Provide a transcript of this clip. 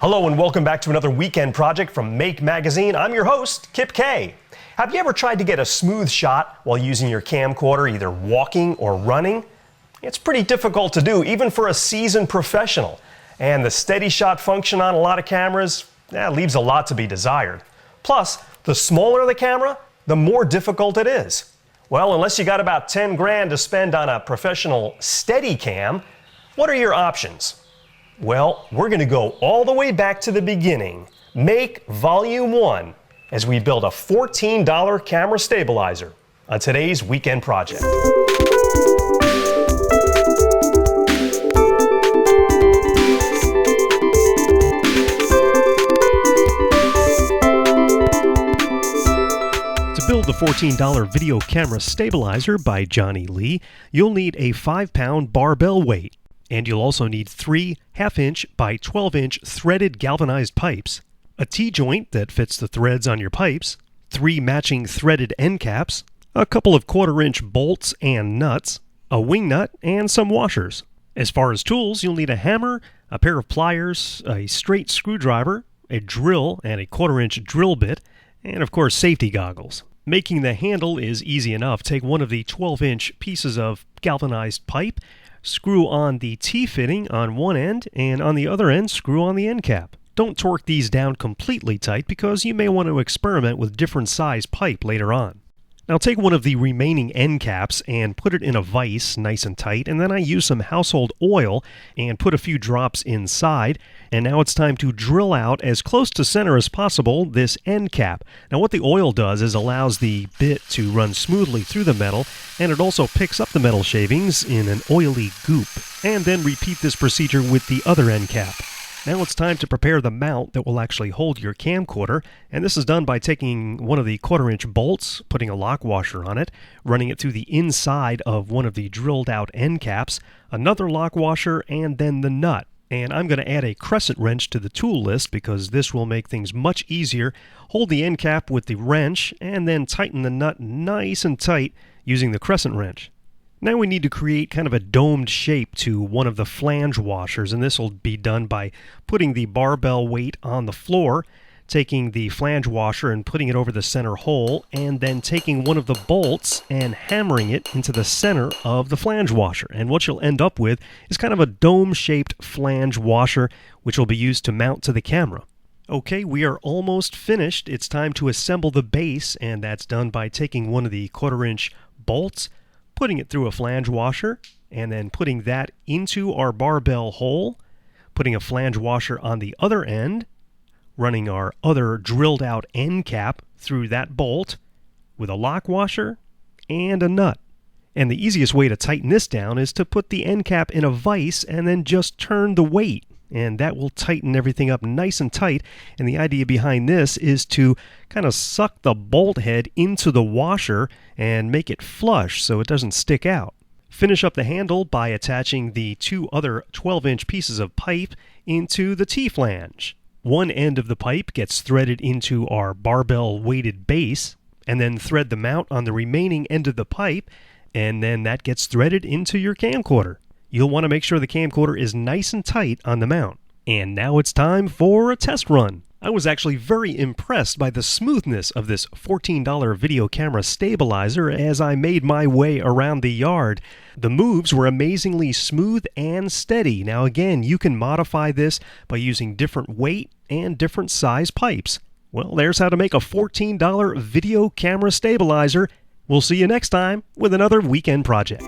Hello and welcome back to another weekend project from Make Magazine. I'm your host, Kip K. Have you ever tried to get a smooth shot while using your camcorder, either walking or running? It's pretty difficult to do, even for a seasoned professional. And the steady shot function on a lot of cameras leaves a lot to be desired. Plus, the smaller the camera, the more difficult it is. Well, unless you got about 10 grand to spend on a professional Steadicam, what are your options? Well, we're going to go all the way back to the beginning, Make Volume 1, as we build a $14 camera stabilizer on today's weekend project. To build the $14 video camera stabilizer by Johnny Lee, you'll need a 5-pound barbell weight. And you'll also need 3 half-inch by 12-inch threaded galvanized pipes, a T-joint that fits the threads on your pipes, 3 matching threaded end caps, a couple of 1/4-inch bolts and nuts, a wing nut, and some washers. As far as tools, you'll need a hammer, a pair of pliers, a straight screwdriver, a drill and a 1/4-inch drill bit, and of course safety goggles. Making the handle is easy enough. Take one of the 12-inch pieces of galvanized pipe, screw on the T-fitting on one end, and on the other end, screw on the end cap. Don't torque these down completely tight because you may want to experiment with different size pipe later on. Now take one of the remaining end caps and put it in a vise nice and tight, and then I use some household oil and put a few drops inside, and now it's time to drill out as close to center as possible this end cap. Now what the oil does is allows the bit to run smoothly through the metal, and it also picks up the metal shavings in an oily goop. And then repeat this procedure with the other end cap. Now it's time to prepare the mount that will actually hold your camcorder, and this is done by taking one of the 1/4-inch bolts, putting a lock washer on it, running it through the inside of one of the drilled out end caps, another lock washer, and then the nut. And I'm going to add a crescent wrench to the tool list because this will make things much easier. Hold the end cap with the wrench and then tighten the nut nice and tight using the crescent wrench. Now we need to create kind of a domed shape to one of the flange washers, and this will be done by putting the barbell weight on the floor, taking the flange washer and putting it over the center hole, and then taking one of the bolts and hammering it into the center of the flange washer. And what you'll end up with is kind of a dome-shaped flange washer, which will be used to mount to the camera. Okay, we are almost finished. It's time to assemble the base, and that's done by taking one of the 1/4-inch bolts, putting it through a flange washer, and then putting that into our barbell hole, putting a flange washer on the other end, running our other drilled out end cap through that bolt with a lock washer and a nut. And the easiest way to tighten this down is to put the end cap in a vise and then just turn the weight, and that will tighten everything up nice and tight. And the idea behind this is to kind of suck the bolt head into the washer and make it flush so it doesn't stick out. Finish up the handle by attaching the 2 other 12-inch pieces of pipe into the T-flange. One end of the pipe gets threaded into our barbell weighted base, and then thread the mount on the remaining end of the pipe, and then that gets threaded into your camcorder. You'll want to make sure the camcorder is nice and tight on the mount. And now it's time for a test run. I was actually very impressed by the smoothness of this $14 video camera stabilizer as I made my way around the yard. The moves were amazingly smooth and steady. Now again, you can modify this by using different weight and different size pipes. Well, there's how to make a $14 video camera stabilizer. We'll see you next time with another weekend project.